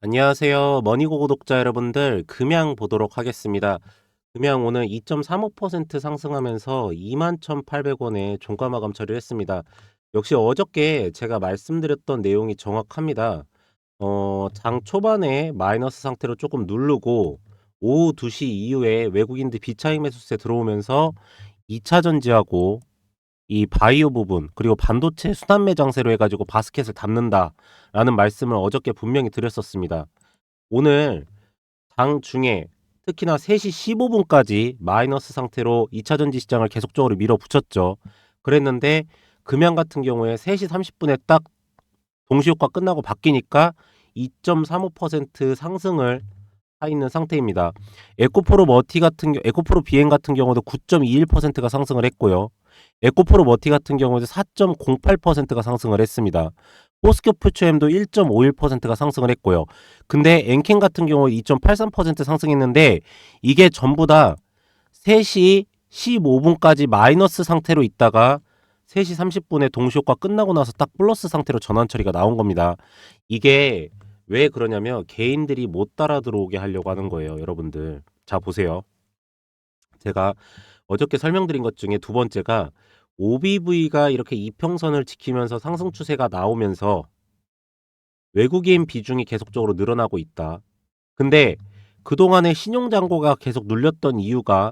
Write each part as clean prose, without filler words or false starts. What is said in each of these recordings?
안녕하세요. 머니고 구독자 여러분들, 금양 보도록 하겠습니다. 금양 오늘 2.35% 상승하면서 21,800원에 종가 마감 처리를 했습니다. 역시 어저께 제가 말씀드렸던 내용이 정확합니다. 장 초반에 마이너스 상태로 조금 누르고 오후 2시 이후에 외국인들 비차익 매수세 들어오면서 2차 전지하고 이 바이오 부분 그리고 반도체 순환매 장세로 해가지고 바스켓을 담는다라는 말씀을 어저께 분명히 드렸었습니다. 오늘 장 중에 특히나 3시 15분까지 마이너스 상태로 2차 전지 시장을 계속적으로 밀어붙였죠. 그랬는데 금양 같은 경우에 3시 30분에 딱 동시효과 끝나고 바뀌니까 2.35% 상승을 하 있는 상태입니다. 에코프로 비행 같은 경우도 9.21%가 상승을 했고요. 에코프로 머티 같은 경우도 4.08%가 상승을 했습니다. 포스코 퓨처엠도 1.51%가 상승을 했고요. 근데 엔캔 같은 경우 2.83% 상승했는데 이게 전부 다 3시 15분까지 마이너스 상태로 있다가 3시 30분에 동시효과 끝나고 나서 딱 플러스 상태로 전환 처리가 나온 겁니다. 이게 왜 그러냐면 개인들이 못 따라 들어오게 하려고 하는 거예요, 여러분들. 자, 보세요. 제가 어저께 설명드린 것 중에 두 번째가 OBV가 이렇게 이평선을 지키면서 상승 추세가 나오면서 외국인 비중이 계속적으로 늘어나고 있다. 근데 그동안에 신용잔고가 계속 눌렸던 이유가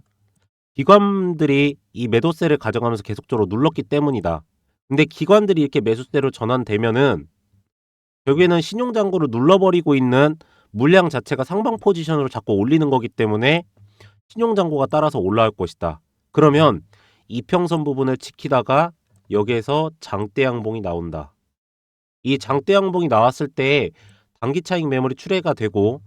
기관들이 이 매도세를 가져가면서 계속적으로 눌렀기 때문이다. 근데 기관들이 이렇게 매수세로 전환되면은 결국에는 신용잔고를 눌러버리고 있는 물량 자체가 상방 포지션으로 자꾸 올리는 거기 때문에 신용잔고가 따라서 올라올 것이다. 그러면 이평선 부분을 지키다가 여기에서 장대 양봉이 나온다. 이 장대 양봉이 나왔을 때 단기 차익 매물이 출회가 되고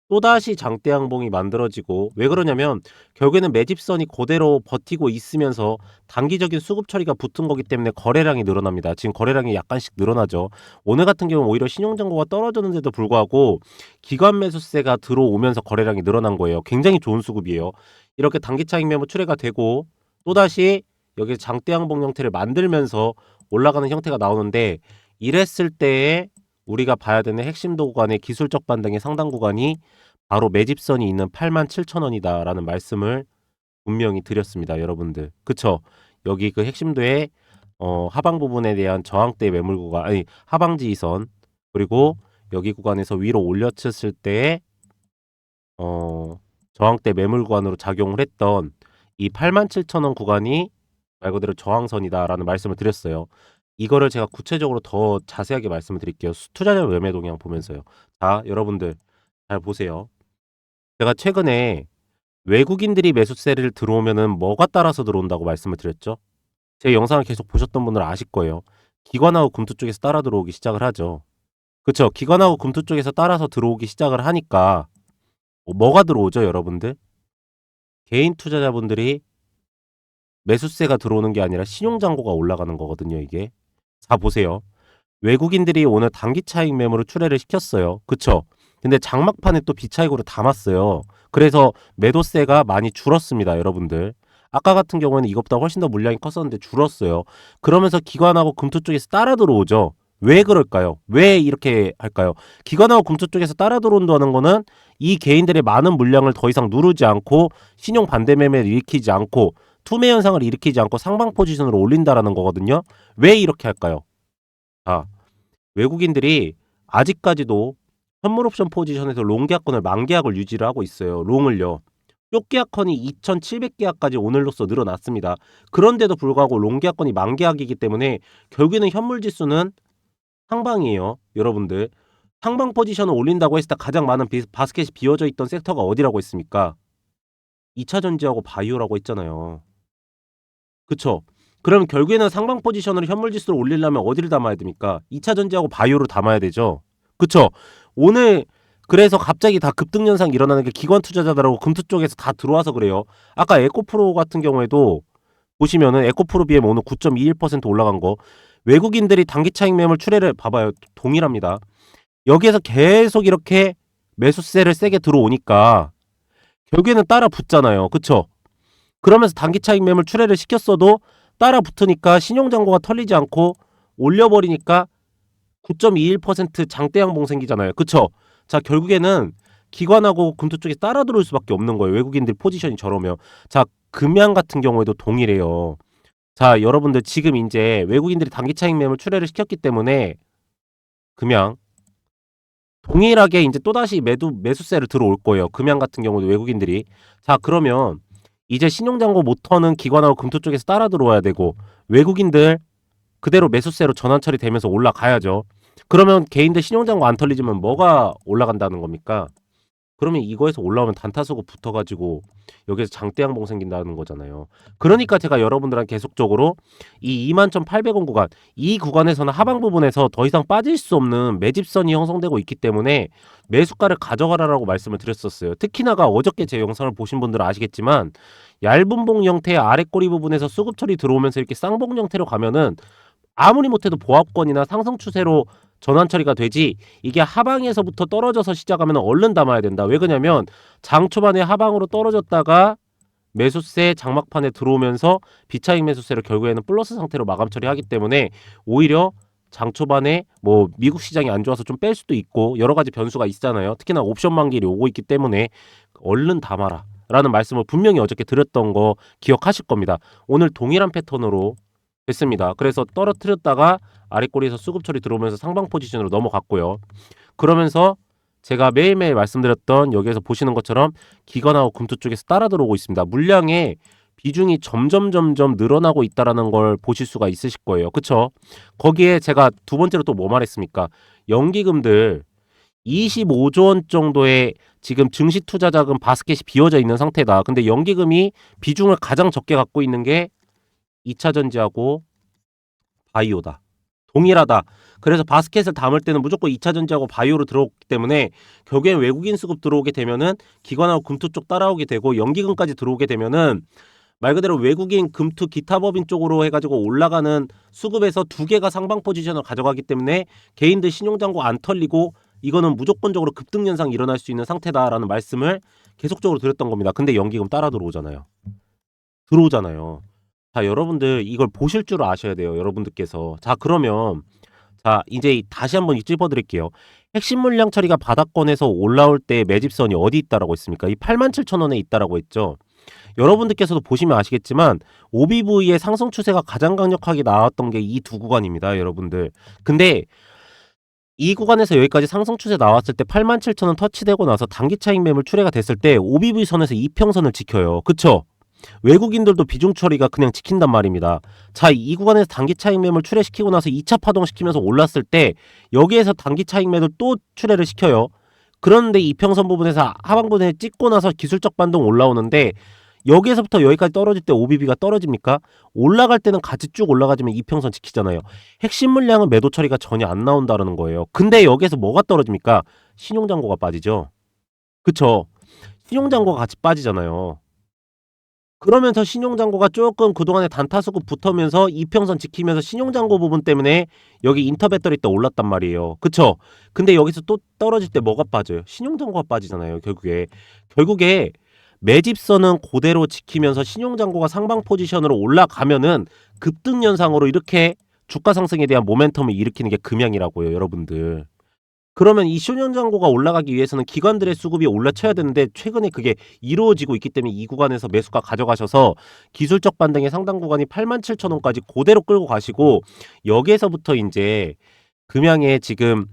또다시 장대 양봉이 만들어지고, 왜 그러냐면 결국에는 매집선이 그대로 버티고 있으면서 단기적인 수급 처리가 붙은 거기 때문에 거래량이 늘어납니다. 지금 거래량이 약간씩 늘어나죠. 오늘 같은 경우는 오히려 신용잔고가 떨어졌는데도 불구하고 기관 매수세가 들어오면서 거래량이 늘어난 거예요. 굉장히 좋은 수급이에요. 이렇게 단기 차익 매물 출회가 되고 또다시 여기 장대 양봉 형태를 만들면서 올라가는 형태가 나오는데, 이랬을 때에 우리가 봐야 되는 핵심도 구간의 기술적 반등의 상당 구간이 바로 매집선이 있는 87,000원이다 라는 말씀을 분명히 드렸습니다, 여러분들. 그쵸? 여기 그 핵심도의 하방 부분에 대한 저항대 매물 구간, 아니 하방 지지선, 그리고 여기 구간에서 위로 올려쳤을 때 저항대 매물 구간으로 작용을 했던 이 87,000원 구간이 말 그대로 저항선이다 라는 말씀을 드렸어요. 이거를 제가 구체적으로 더 자세하게 말씀을 드릴게요. 투자자 매매 동향 보면서요. 자, 여러분들 잘 보세요. 제가 최근에 외국인들이 매수세를 들어오면은 뭐가 따라서 들어온다고 말씀을 드렸죠? 제 영상을 계속 보셨던 분들은 아실 거예요. 기관하고 금투 쪽에서 따라 들어오기 시작을 하죠. 그쵸? 기관하고 금투 쪽에서 따라서 들어오기 시작을 하니까 뭐가 들어오죠, 여러분들? 개인 투자자분들이 매수세가 들어오는 게 아니라 신용잔고가 올라가는 거거든요, 이게. 자, 보세요. 외국인들이 오늘 단기 차익 매물을 출회를 시켰어요. 그쵸? 근데 장막판에 또 비차익으로 담았어요. 그래서 매도세가 많이 줄었습니다, 여러분들. 아까 같은 경우에는 이것보다 훨씬 더 물량이 컸었는데 줄었어요. 그러면서 기관하고 금투 쪽에서 따라 들어오죠. 왜 그럴까요? 왜 이렇게 할까요? 기관하고 금투 쪽에서 따라 들어온다는 거는 이 개인들의 많은 물량을 더 이상 누르지 않고 신용 반대 매매를 일으키지 않고 투매 현상을 일으키지 않고 상방 포지션으로 올린다라는 거거든요. 왜 이렇게 할까요? 자, 외국인들이 아직까지도 선물 옵션 포지션에서 롱 계약권을 만계약을 유지를 하고 있어요. 롱을요. 숏 계약권이 2,700계약까지 오늘로써 늘어났습니다. 그런데도 불구하고 롱 계약권이 만계약이기 때문에 결국에는 현물 지수는 상방이에요. 여러분들. 상방 포지션을 올린다고 했을 때 가장 많은 바스켓이 비워져 있던 섹터가 어디라고 했습니까? 2차 전지하고 바이오라고 했잖아요. 그쵸? 그럼 결국에는 상방 포지션으로 현물 지수를 올리려면 어디를 담아야 됩니까? 2차 전지하고 바이오를 담아야 되죠. 그쵸? 오늘 그래서 갑자기 다 급등 현상 일어나는 게 기관 투자자들하고 금투 쪽에서 다 들어와서 그래요. 아까 에코프로 같은 경우에도 보시면은 에코프로 BM 오늘 9.21% 올라간 거, 외국인들이 단기 차익 매물 출회를 봐봐요. 동일합니다. 여기에서 계속 이렇게 매수세를 세게 들어오니까 결국에는 따라 붙잖아요. 그쵸? 그러면서 단기 차익 매물 출회를 시켰어도 따라 붙으니까 신용잔고가 털리지 않고 올려버리니까 9.21% 장대 양봉 생기잖아요. 그쵸? 자, 결국에는 기관하고 금투 쪽에 따라 들어올 수밖에 없는 거예요. 외국인들 포지션이 저러면. 자, 금양 같은 경우에도 동일해요. 자, 여러분들 지금 이제 외국인들이 단기 차익 매물 출회를 시켰기 때문에 금양 동일하게 이제 또다시 매수세를 들어올 거예요. 금양 같은 경우도 외국인들이. 자, 그러면 이제 신용잔고 못 터는 기관하고 금투 쪽에서 따라 들어와야 되고 외국인들 그대로 매수세로 전환 처리되면서 올라가야죠. 그러면 개인들 신용잔고 안 털리지만 뭐가 올라간다는 겁니까? 그러면 이거에서 올라오면 단타수급 붙어가지고 여기에서 장대양봉 생긴다는 거잖아요. 그러니까 제가 여러분들한테 계속적으로 이 21,800원 구간, 이 구간에서는 하방 부분에서 더 이상 빠질 수 없는 매집선이 형성되고 있기 때문에 매수가를 가져가라라고 말씀을 드렸었어요. 특히나가 어저께 제 영상을 보신 분들은 아시겠지만 얇은 봉 형태의 아랫꼬리 부분에서 수급 처리 들어오면서 이렇게 쌍봉 형태로 가면은 아무리 못해도 보합권이나 상승 추세로 전환 처리가 되지, 이게 하방에서부터 떨어져서 시작하면 얼른 담아야 된다. 왜 그러냐면 장 초반에 하방으로 떨어졌다가 매수세 장막판에 들어오면서 비차익 매수세를 결국에는 플러스 상태로 마감 처리하기 때문에 오히려 장 초반에 뭐 미국 시장이 안 좋아서 좀 뺄 수도 있고 여러 가지 변수가 있잖아요. 특히나 옵션 만기일이 오고 있기 때문에 얼른 담아라 라는 말씀을 분명히 어저께 드렸던 거 기억하실 겁니다. 오늘 동일한 패턴으로 됐습니다. 그래서 떨어뜨렸다가 아랫꼬리에서 수급 처리 들어오면서 상방 포지션으로 넘어갔고요. 그러면서 제가 매일매일 말씀드렸던 여기에서 보시는 것처럼 기관하고 금투 쪽에서 따라 들어오고 있습니다. 물량의 비중이 점점 늘어나고 있다라는 걸 보실 수가 있으실 거예요. 그쵸? 거기에 제가 두 번째로 또 뭐 말했습니까? 연기금들 25조 원 정도의 지금 증시 투자 자금 바스켓이 비워져 있는 상태다. 근데 연기금이 비중을 가장 적게 갖고 있는 게 2차 전지하고 바이오다. 동일하다. 그래서 바스켓을 담을 때는 무조건 2차 전지하고 바이오로 들어오기 때문에 결국엔 외국인 수급 들어오게 되면은 기관하고 금투 쪽 따라오게 되고 연기금까지 들어오게 되면은 말 그대로 외국인 금투 기타 법인 쪽으로 해가지고 올라가는 수급에서 두 개가 상방 포지션을 가져가기 때문에 개인들 신용잔고 안 털리고 이거는 무조건적으로 급등 현상이 일어날 수 있는 상태다라는 말씀을 계속적으로 드렸던 겁니다. 근데 연기금 따라 들어오잖아요. 자, 여러분들 이걸 보실 줄 아셔야 돼요. 여러분들께서. 자, 그러면 자, 이제 다시 한번 짚어드릴게요. 핵심 물량 처리가 바닥권에서 올라올 때 매집선이 어디 있다라고 했습니까? 이 87,000원에 있다라고 했죠. 여러분들께서도 보시면 아시겠지만 OBV의 상승 추세가 가장 강력하게 나왔던 게 이 두 구간입니다. 여러분들. 근데 이 구간에서 여기까지 상승 추세 나왔을 때 87,000원 터치되고 나서 단기 차익 매물 출회가 됐을 때 OBV 선에서 이평선을 지켜요. 그쵸? 외국인들도 비중 처리가 그냥 지킨단 말입니다. 자, 이 구간에서 단기 차익 매물 출회시키고 나서 2차 파동 시키면서 올랐을 때 여기에서 단기 차익 매물 또 출회를 시켜요. 그런데 이평선 부분에서 하방 부분에 찍고 나서 기술적 반동 올라오는데 여기에서부터 여기까지 떨어질 때 OBB가 떨어집니까? 올라갈 때는 같이 쭉 올라가지면 이평선 지키잖아요. 핵심 물량은 매도 처리가 전혀 안 나온다는 거예요. 근데 여기에서 뭐가 떨어집니까? 신용잔고가 빠지죠. 그쵸? 신용잔고가 같이 빠지잖아요. 그러면서 신용잔고가 조금 그동안에 단타수급 붙으면서 이평선 지키면서 신용잔고 부분 때문에 여기 인터배터리 때 올랐단 말이에요. 그쵸? 근데 여기서 또 떨어질 때 뭐가 빠져요? 신용잔고가 빠지잖아요. 결국에 매집선은 그대로 지키면서 신용잔고가 상방 포지션으로 올라가면은 급등 현상으로 이렇게 주가 상승에 대한 모멘텀을 일으키는 게 금양이라고요. 여러분들. 그러면 이 신용잔고가 올라가기 위해서는 기관들의 수급이 올라쳐야 되는데 최근에 그게 이루어지고 있기 때문에 이 구간에서 매수가 가져가셔서 기술적 반등의 상당 구간이 87,000원까지 그대로 끌고 가시고 여기에서부터 이제 금양의 지금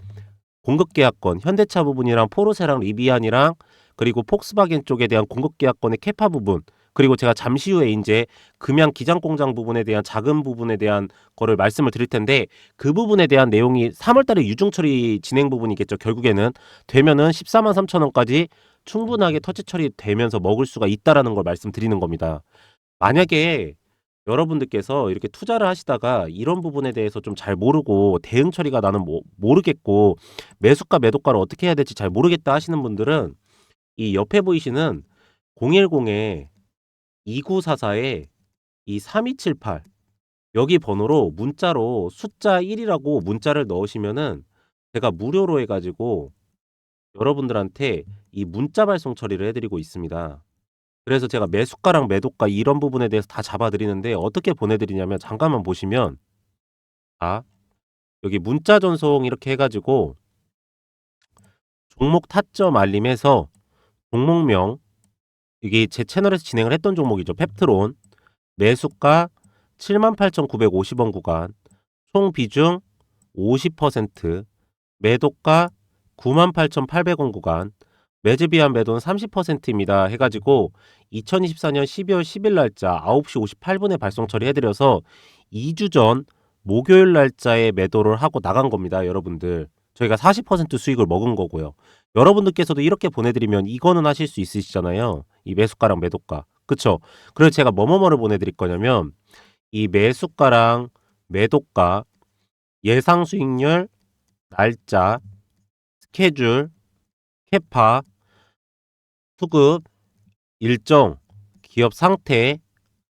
공급 계약권 현대차 부분이랑 포르쉐랑 리비안이랑 그리고 폭스바겐 쪽에 대한 공급 계약권의 캐파 부분 그리고 제가 잠시 후에 이제 금양 기장 공장 부분에 대한 자금 부분에 대한 거를 말씀을 드릴 텐데 그 부분에 대한 내용이 3월 달에 유증 처리 진행 부분이겠죠. 결국에는 되면은 14만 3천 원까지 충분하게 터치 처리되면서 먹을 수가 있다라는 걸 말씀드리는 겁니다. 만약에 여러분들께서 이렇게 투자를 하시다가 이런 부분에 대해서 좀 잘 모르고 대응 처리가 나는 모르겠고 매수가 매도가를 어떻게 해야 될지 잘 모르겠다 하시는 분들은 이 옆에 보이시는 010에 2944에 이 3278 여기 번호로 문자로 숫자 1이라고 문자를 넣으시면은 제가 무료로 해가지고 여러분들한테 이 문자 발송 처리를 해드리고 있습니다. 그래서 제가 매수가랑 매도가 이런 부분에 대해서 다 잡아드리는데 어떻게 보내드리냐면 잠깐만 보시면 자 여기 문자 전송 이렇게 해가지고 종목 타점 알림에서 종목명, 이게 제 채널에서 진행을 했던 종목이죠. 펩트론. 매수가 78,950원 구간, 총 비중 50%, 매도가 98,800원 구간, 매집이한 매도는 30%입니다. 해가지고 2024년 12월 10일 날짜 9시 58분에 발송 처리해드려서 2주 전 목요일 날짜에 매도를 하고 나간 겁니다. 여러분들. 저희가 40% 수익을 먹은 거고요. 여러분들께서도 이렇게 보내드리면 이거는 하실 수 있으시잖아요. 이 매수가랑 매도가. 그쵸? 그래서 제가 뭐뭐뭐를 보내드릴 거냐면 이 매수가랑 매도가, 예상 수익률, 날짜, 스케줄, 캐파, 수급, 일정, 기업 상태,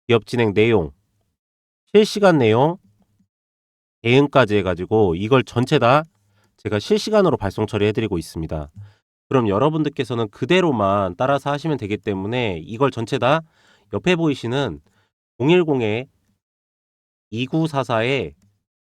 기업 진행 내용, 실시간 내용, 대응까지 해가지고 이걸 전체 다 제가 실시간으로 발송 처리해드리고 있습니다. 그럼 여러분들께서는 그대로만 따라서 하시면 되기 때문에 이걸 전체 다 옆에 보이시는 010-2944에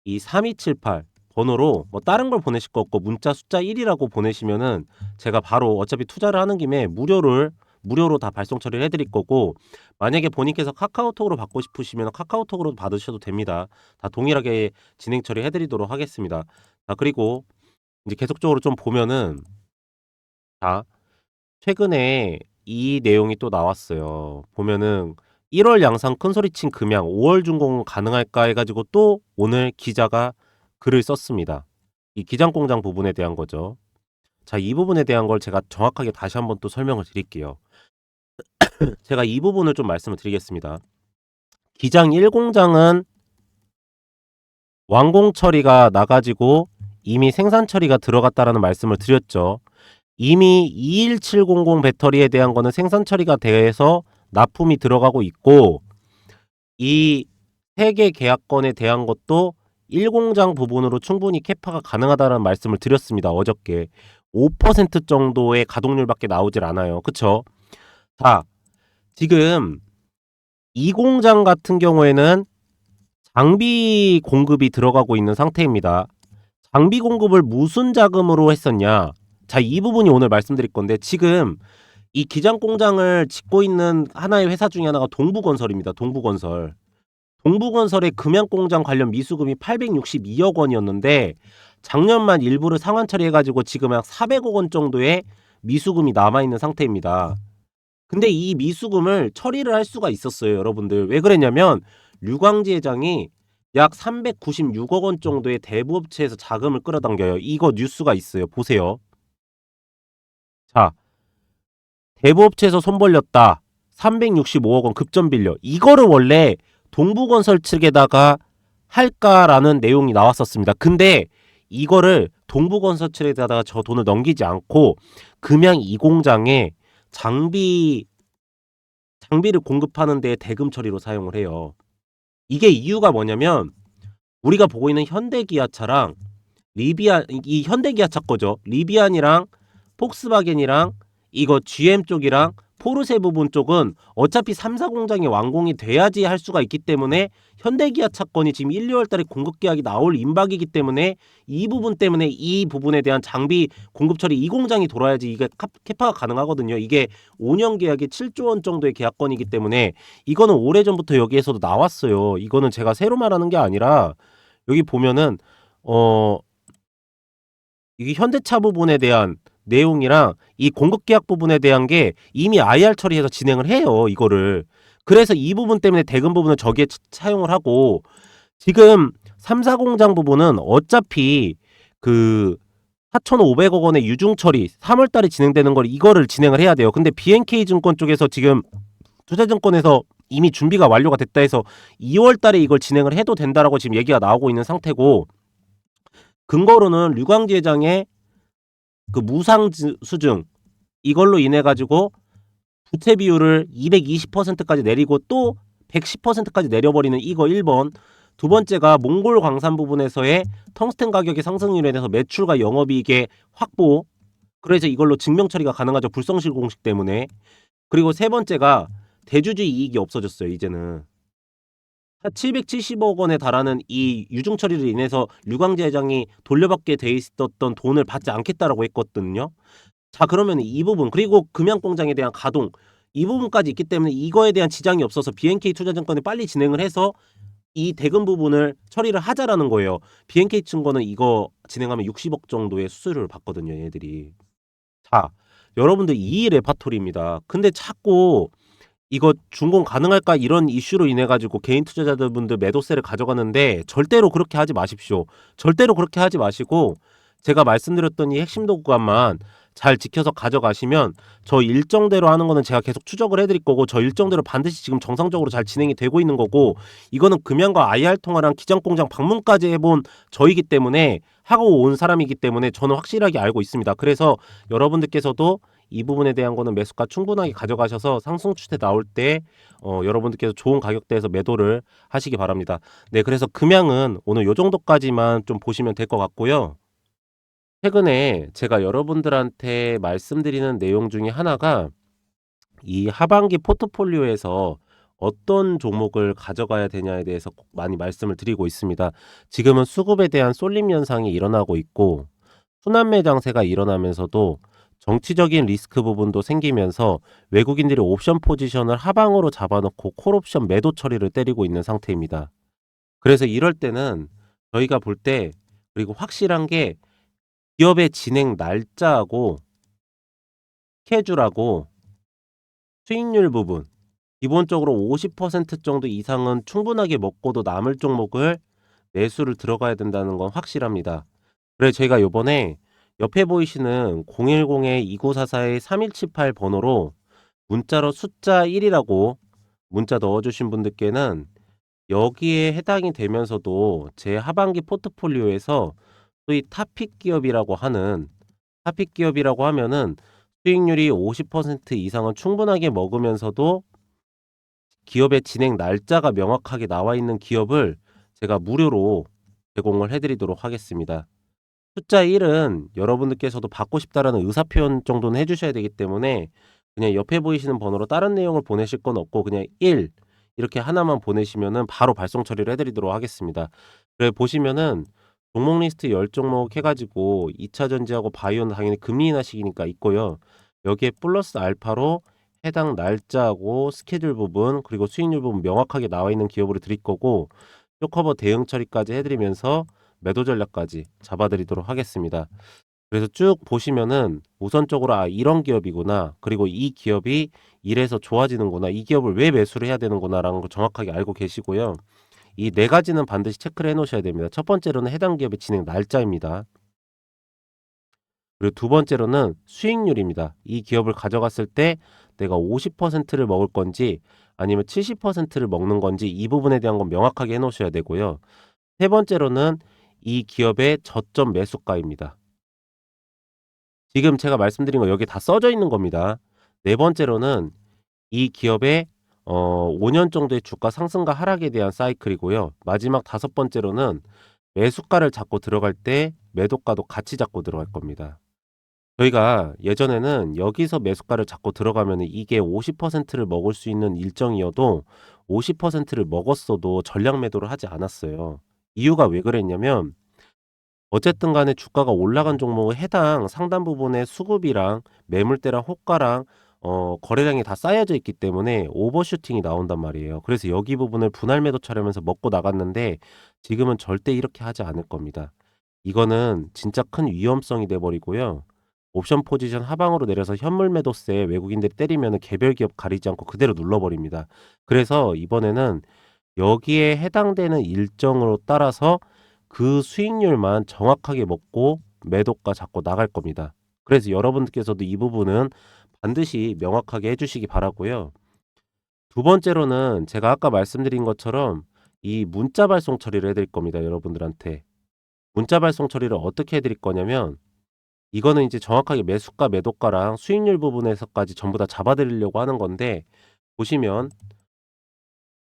이 3278 번호로 뭐 다른 걸 보내실 거 없고 문자 숫자 1이라고 보내시면은 제가 바로 어차피 투자를 하는 김에 무료로 다 발송 처리를 해드릴 거고, 만약에 본인께서 카카오톡으로 받고 싶으시면 카카오톡으로 받으셔도 됩니다. 다 동일하게 진행 처리 해드리도록 하겠습니다. 자, 그리고 이제 계속적으로 좀 보면은, 자, 최근에 이 내용이 또 나왔어요. 보면은 1월 양상 큰소리친 금양 5월 준공 가능할까 해가지고 또 오늘 기자가 글을 썼습니다. 이 기장공장 부분에 대한 거죠. 자, 이 부분에 대한 걸 제가 정확하게 다시 한번 또 설명을 드릴게요. 제가 이 부분을 좀 말씀을 드리겠습니다. 기장 1공장은 완공 처리가 나가지고 이미 생산 처리가 들어갔다라는 말씀을 드렸죠. 이미 21700 배터리에 대한 거는 생산 처리가 돼서 납품이 들어가고 있고, 이 3개 계약건에 대한 것도 1공장 부분으로 충분히 캐파가 가능하다는 말씀을 드렸습니다. 어저께 5% 정도의 가동률밖에 나오질 않아요. 그쵸? 자, 지금 2공장 같은 경우에는 장비 공급이 들어가고 있는 상태입니다. 장비 공급을 무슨 자금으로 했었냐? 자, 이 부분이 오늘 말씀드릴 건데, 지금 이 기장 공장을 짓고 있는 하나의 회사 중에 하나가 동부건설입니다. 동부건설. 동부건설의 금양공장 관련 미수금이 862억 원이었는데 작년 말 일부를 상환 처리해가지고 지금 약 400억 원 정도의 미수금이 남아있는 상태입니다. 근데 이 미수금을 처리를 할 수가 있었어요. 여러분들. 왜 그랬냐면 류광지 회장이 약 396억 원 정도의 대부업체에서 자금을 끌어당겨요. 이거 뉴스가 있어요. 보세요. 자, 대부업체에서 손 벌렸다. 365억 원 급전 빌려. 이거를 원래 동부건설 측에다가 할까라는 내용이 나왔었습니다. 근데 이거를 동부건설 측에다가 저 돈을 넘기지 않고 금양 2공장에 장비를 공급하는 데 대금 처리로 사용을 해요. 이게 이유가 뭐냐면 우리가 보고 있는 현대기아차랑 이 현대기아차 거죠. 리비안이랑 폭스바겐이랑 이거 GM 쪽이랑 포르쉐 부분 쪽은 어차피 3사 공장이 완공이 돼야지 할 수가 있기 때문에 현대기아차 건이 지금 1, 2월 달에 공급 계약이 나올 임박이기 때문에 이 부분 때문에 이 부분에 대한 장비 공급 처리 이 공장이 돌아야지 이게 캐파가 가능하거든요. 이게 5년 계약에 7조 원 정도의 계약건이기 때문에 이거는 오래전부터 여기에서도 나왔어요. 이거는 제가 새로 말하는 게 아니라 여기 보면은 이게 현대차 부분에 대한 내용이랑 이 공급 계약 부분에 대한 게 이미 IR 처리해서 진행을 해요. 이거를. 그래서 이 부분 때문에 대금 부분을 저기에 사용을 하고, 지금 3사 공장 부분은 어차피 그 4,500억 원의 유중 처리 3월 달에 진행되는 걸 이거를 진행을 해야 돼요. 근데 BNK 증권 쪽에서 지금 투자증권에서 이미 준비가 완료가 됐다 해서 2월 달에 이걸 진행을 해도 된다라고 지금 얘기가 나오고 있는 상태고, 근거로는 류광지 회장의 그 무상 수증 이걸로 인해 가지고 부채 비율을 220%까지 내리고 또 110%까지 내려버리는 이거 1번. 두 번째가 몽골 광산 부분에서의 텅스텐 가격의 상승률에 대해서 매출과 영업이익의 확보. 그래서 이걸로 증명 처리가 가능하죠. 불성실 공식 때문에. 그리고 세 번째가 대주주 이익이 없어졌어요. 이제는. 한 770억 원에 달하는 이 유증 처리로 인해서 류광재 회장이 돌려받게 돼 있었던 돈을 받지 않겠다라고 했거든요. 자, 그러면 이 부분 그리고 금양공장에 대한 가동 이 부분까지 있기 때문에 이거에 대한 지장이 없어서 BNK 투자증권이 빨리 진행을 해서 이 대금 부분을 처리를 하자라는 거예요. BNK 증권은 이거 진행하면 60억 정도의 수수료를 받거든요, 얘네들이. 자, 여러분들 이 레파토리입니다. 근데 자꾸 이거 준공 가능할까 이런 이슈로 인해 가지고 개인 투자자분들 매도세를 가져가는데 절대로 그렇게 하지 마십시오. 절대로 그렇게 하지 마시고 제가 말씀드렸던 이 핵심 도구간만 잘 지켜서 가져가시면 저 일정대로 하는 거는 제가 계속 추적을 해드릴 거고 저 일정대로 반드시 지금 정상적으로 잘 진행이 되고 있는 거고 이거는 금양과 IR 통화랑 기장공장 방문까지 해본 저이기 때문에 하고 온 사람이기 때문에 저는 확실하게 알고 있습니다. 그래서 여러분들께서도 이 부분에 대한 거는 매수가 충분하게 가져가셔서 상승 추세 나올 때 여러분들께서 좋은 가격대에서 매도를 하시기 바랍니다. 네, 그래서 금양은 오늘 요 정도까지만 좀 보시면 될 것 같고요. 최근에 제가 여러분들한테 말씀드리는 내용 중에 하나가 이 하반기 포트폴리오에서 어떤 종목을 가져가야 되냐에 대해서 꼭 많이 말씀을 드리고 있습니다. 지금은 수급에 대한 쏠림 현상이 일어나고 있고 순환매 장세가 일어나면서도 정치적인 리스크 부분도 생기면서 외국인들이 옵션 포지션을 하방으로 잡아놓고 콜옵션 매도 처리를 때리고 있는 상태입니다. 그래서 이럴 때는 저희가 볼 때 그리고 확실한 게 기업의 진행 날짜하고 스케줄하고 수익률 부분 기본적으로 50% 정도 이상은 충분하게 먹고도 남을 종목을 매수를 들어가야 된다는 건 확실합니다. 그래서 제가 요번에 옆에 보이시는 010-2944-3178 번호로 문자로 숫자 1이라고 문자 넣어주신 분들께는 여기에 해당이 되면서도 제 하반기 포트폴리오에서 소위 타픽 기업이라고 하면은 수익률이 50% 이상은 충분하게 먹으면서도 기업의 진행 날짜가 명확하게 나와 있는 기업을 제가 무료로 제공을 해드리도록 하겠습니다. 숫자 1은 여러분들께서도 받고 싶다라는 의사표현 정도는 해주셔야 되기 때문에 그냥 옆에 보이시는 번호로 다른 내용을 보내실 건 없고 그냥 1 이렇게 하나만 보내시면은 바로 발송 처리를 해드리도록 하겠습니다. 그래 보시면은 종목 리스트 10종목 해가지고 2차 전지하고 바이오는 당연히 금리 인하 시기니까 있고요. 여기에 플러스 알파로 해당 날짜하고 스케줄 부분 그리고 수익률 부분 명확하게 나와 있는 기업으로 드릴 거고 쇼커버 대응 처리까지 해드리면서 매도 전략까지 잡아드리도록 하겠습니다. 그래서 쭉 보시면은 우선적으로 이런 기업이구나. 그리고 이 기업이 이래서 좋아지는구나. 이 기업을 왜 매수를 해야 되는구나라는 걸 정확하게 알고 계시고요. 이 네 가지는 반드시 체크를 해 놓으셔야 됩니다. 첫 번째로는 해당 기업의 진행 날짜입니다. 그리고 두 번째로는 수익률입니다. 이 기업을 가져갔을 때 내가 50%를 먹을 건지 아니면 70%를 먹는 건지 이 부분에 대한 건 명확하게 해 놓으셔야 되고요. 세 번째로는 이 기업의 저점 매수가입니다. 지금 제가 말씀드린 거 여기에 다 써져 있는 겁니다. 네 번째로는 이 기업의 5년 정도의 주가 상승과 하락에 대한 사이클이고요. 마지막 다섯 번째로는 매수가를 잡고 들어갈 때 매도가도 같이 잡고 들어갈 겁니다. 저희가 예전에는 여기서 매수가를 잡고 들어가면 이게 50%를 먹을 수 있는 일정이어도 50%를 먹었어도 전량 매도를 하지 않았어요. 이유가 왜 그랬냐면 어쨌든 간에 주가가 올라간 종목은 해당 상단 부분의 수급이랑 매물대랑 호가랑 거래량이 다 쌓여져 있기 때문에 오버슈팅이 나온단 말이에요. 그래서 여기 부분을 분할 매도 처리하면서 먹고 나갔는데 지금은 절대 이렇게 하지 않을 겁니다. 이거는 진짜 큰 위험성이 돼 버리고요. 옵션 포지션 하방으로 내려서 현물 매도세 외국인들이 때리면은 개별 기업 가리지 않고 그대로 눌러 버립니다. 그래서 이번에는 여기에 해당되는 일정으로 따라서 그 수익률만 정확하게 먹고 매도가 잡고 나갈 겁니다. 그래서 여러분들께서도 이 부분은 반드시 명확하게 해주시기 바라고요. 두 번째로는 제가 아까 말씀드린 것처럼 이 문자 발송 처리를 해드릴 겁니다. 여러분들한테. 문자 발송 처리를 어떻게 해드릴 거냐면 이거는 이제 정확하게 매수가 매도가랑 수익률 부분에서까지 전부 다 잡아드리려고 하는 건데 보시면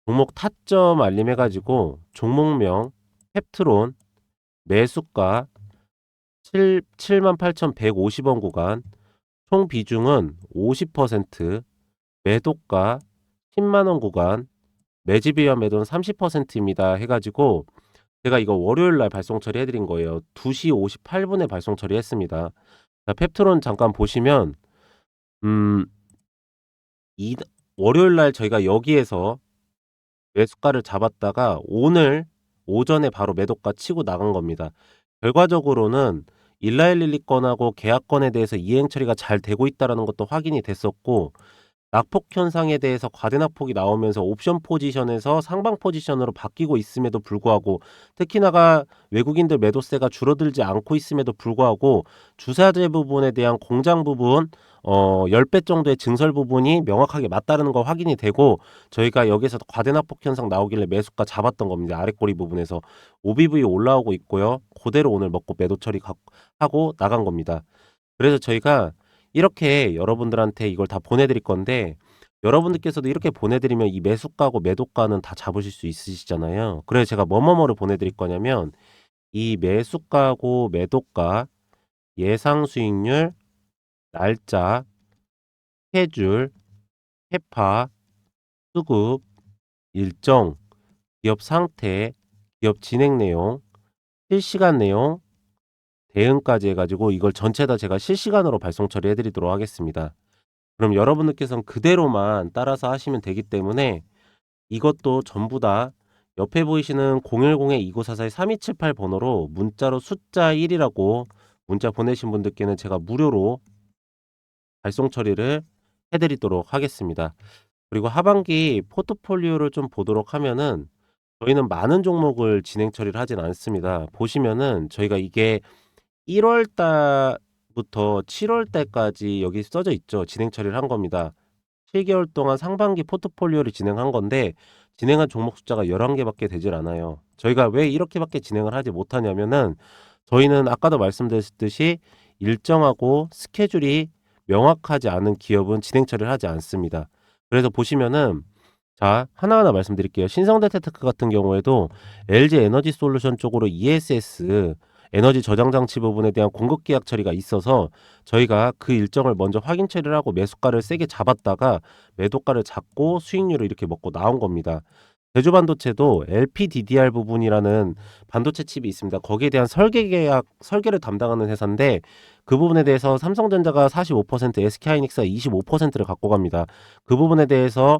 종목 타점 알림 해가지고 종목명 펩트론 매수가 78,150원 구간 총 비중은 50% 매도가 10만원 구간 매집이와 매도는 30%입니다 해 가지고 제가 이거 월요일 날 발송 처리해 드린 거예요. 2시 58분에 발송 처리했습니다. 자, 펩트론 잠깐 보시면 음 이 월요일 날 저희가 여기에서 매수가를 잡았다가 오늘 오전에 바로 매도가 치고 나간 겁니다. 결과적으로는 일라일릴리 건하고 계약건에 대해서 이행 처리가 잘 되고 있다라는 것도 확인이 됐었고, 낙폭 현상에 대해서 과대낙폭이 나오면서 옵션 포지션에서 상방 포지션으로 바뀌고 있음에도 불구하고, 특히나가 외국인들 매도세가 줄어들지 않고 있음에도 불구하고 주사재 부분에 대한 공장 부분 10배 정도의 증설 부분이 명확하게 맞다는 거 확인이 되고, 저희가 여기서 과대낙폭 현상 나오길래 매수가 잡았던 겁니다. 아랫꼬리 부분에서 OBV 올라오고 있고요. 그대로 오늘 먹고 매도 처리 하고 나간 겁니다. 그래서 저희가 이렇게 여러분들한테 이걸 다 보내드릴 건데, 여러분들께서도 이렇게 보내드리면 이 매수가고 매도가는 다 잡으실 수 있으시잖아요. 그래서 제가 뭐뭐뭐를 보내드릴 거냐면, 이 매수가고 매도가, 예상 수익률, 날짜, 스케줄, 캐파, 수급, 일정, 기업 상태, 기업 진행 내용, 실시간 내용, 대응까지 해가지고 이걸 전체 다 제가 실시간으로 발송 처리해 드리도록 하겠습니다. 그럼 여러분들께서는 그대로만 따라서 하시면 되기 때문에 이것도 전부 다 옆에 보이시는 010-2944-3278 번호로 문자로 숫자 1이라고 문자 보내신 분들께는 제가 무료로 발송 처리를 해드리도록 하겠습니다. 그리고 하반기 포트폴리오를 좀 보도록 하면은, 저희는 많은 종목을 진행 처리를 하진 않습니다. 보시면은 저희가 이게 1월 달부터 7월 달까지 여기 써져 있죠. 진행 처리를 한 겁니다. 7개월 동안 상반기 포트폴리오를 진행한 건데, 진행한 종목 숫자가 11개밖에 되질 않아요. 저희가 왜 이렇게밖에 진행을 하지 못하냐면은, 저희는 아까도 말씀드렸듯이 일정하고 스케줄이 명확하지 않은 기업은 진행 처리를 하지 않습니다. 그래서 보시면은, 자, 하나하나 말씀드릴게요. 신성대테크 같은 경우에도 LG 에너지 솔루션 쪽으로 ESS 에너지 저장 장치 부분에 대한 공급 계약 처리가 있어서 저희가 그 일정을 먼저 확인 처리를 하고 매수가를 세게 잡았다가 매도가를 잡고 수익률을 이렇게 먹고 나온 겁니다. 제주반도체도 LPDDR 부분이라는 반도체 칩이 있습니다. 거기에 대한 설계를 담당하는 회사인데, 그 부분에 대해서 삼성전자가 45%, SK하이닉스가 25%를 갖고 갑니다. 그 부분에 대해서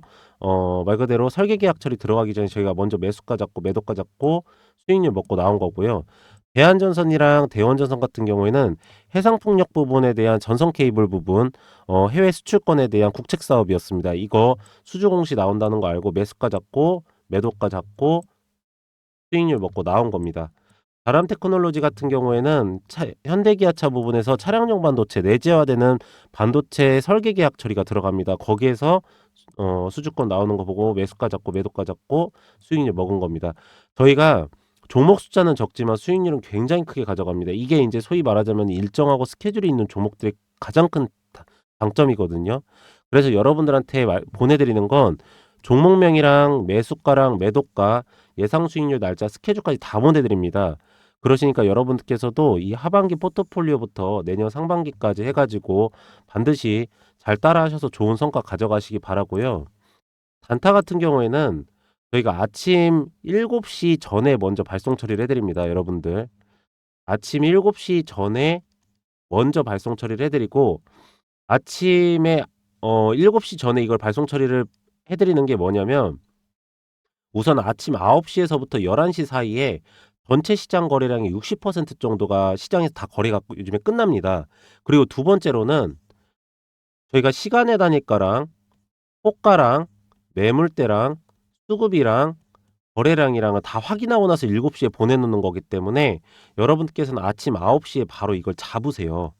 말 그대로 설계 계약 처리 들어가기 전에 저희가 먼저 매수가 잡고 매도가 잡고 수익률 먹고 나온 거고요. 대한전선이랑 대원전선 같은 경우에는 해상풍력 부분에 대한 전선 케이블 부분, 해외 수출권에 대한 국책 사업이었습니다. 이거 수주 공시 나온다는 거 알고 매수가 잡고 매도가 잡고 수익률 먹고 나온 겁니다. 다람테크놀로지 같은 경우에는 현대기아차 부분에서 차량용 반도체 내재화되는 반도체 설계 계약 처리가 들어갑니다. 거기에서 수주권 나오는 거 보고 매수가 잡고 매도가 잡고 수익률 먹은 겁니다. 저희가 종목 숫자는 적지만 수익률은 굉장히 크게 가져갑니다. 이게 이제 소위 말하자면 일정하고 스케줄이 있는 종목들의 가장 큰 장점이거든요. 그래서 여러분들한테 보내드리는 건 종목명이랑 매수가랑 매도가, 예상 수익률 날짜, 스케줄까지 다 보내드립니다. 그러시니까 여러분께서도 이 하반기 포트폴리오부터 내년 상반기까지 해가지고 반드시 잘 따라하셔서 좋은 성과 가져가시기 바라고요. 단타 같은 경우에는 저희가 아침 7시 전에 먼저 발송 처리를 해드립니다. 여러분들 아침 7시 전에 먼저 발송 처리를 해드리고, 아침에 7시 전에 이걸 발송 처리를 해드리는 게 뭐냐면, 우선 아침 9시에서부터 11시 사이에 전체 시장 거래량의 60% 정도가 시장에서 다 거래가 요즘에 끝납니다. 그리고 두 번째로는 저희가 시간의 단위가랑 호가랑 매물대랑 수급이랑 거래량이랑은 다 확인하고 나서 7시에 보내놓는 거기 때문에 여러분께서는 아침 9시에 바로 이걸 잡으세요.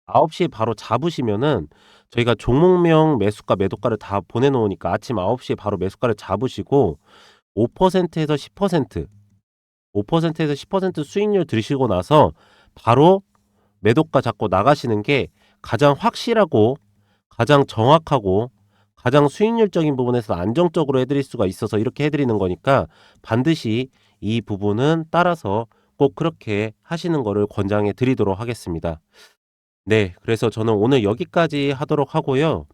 9시에 바로 잡으시면은 저희가 종목명 매수가 매도가를 다 보내놓으니까 아침 9시에 바로 매수가를 잡으시고 5%에서 10% 5%에서 10% 수익률 들으시고 나서 바로 매도가 잡고 나가시는 게 가장 확실하고 가장 정확하고 가장 수익률적인 부분에서 안정적으로 해드릴 수가 있어서 이렇게 해드리는 거니까, 반드시 이 부분은 따라서 꼭 그렇게 하시는 거를 권장해 드리도록 하겠습니다. 네, 그래서 저는 오늘 여기까지 하도록 하고요.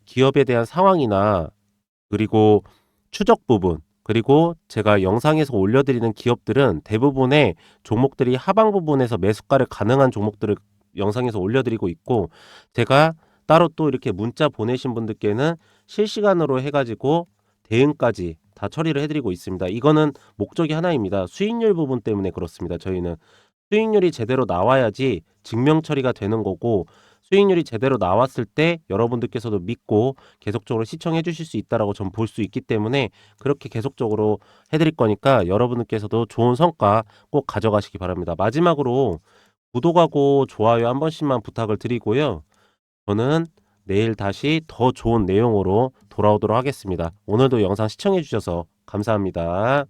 기업에 대한 상황이나 그리고 추적 부분, 그리고 제가 영상에서 올려드리는 기업들은 대부분의 종목들이 하방 부분에서 매수가를 가능한 종목들을 영상에서 올려드리고 있고, 제가 따로 또 이렇게 문자 보내신 분들께는 실시간으로 해가지고 대응까지 다 처리를 해드리고 있습니다. 이거는 목적이 하나입니다. 수익률 부분 때문에 그렇습니다. 저희는 수익률이 제대로 나와야지 증명 처리가 되는 거고, 수익률이 제대로 나왔을 때 여러분들께서도 믿고 계속적으로 시청해 주실 수 있다라고 전 볼 수 있기 때문에 그렇게 계속적으로 해드릴 거니까 여러분들께서도 좋은 성과 꼭 가져가시기 바랍니다. 마지막으로 구독하고 좋아요 한 번씩만 부탁을 드리고요. 저는 내일 다시 더 좋은 내용으로 돌아오도록 하겠습니다. 오늘도 영상 시청해 주셔서 감사합니다.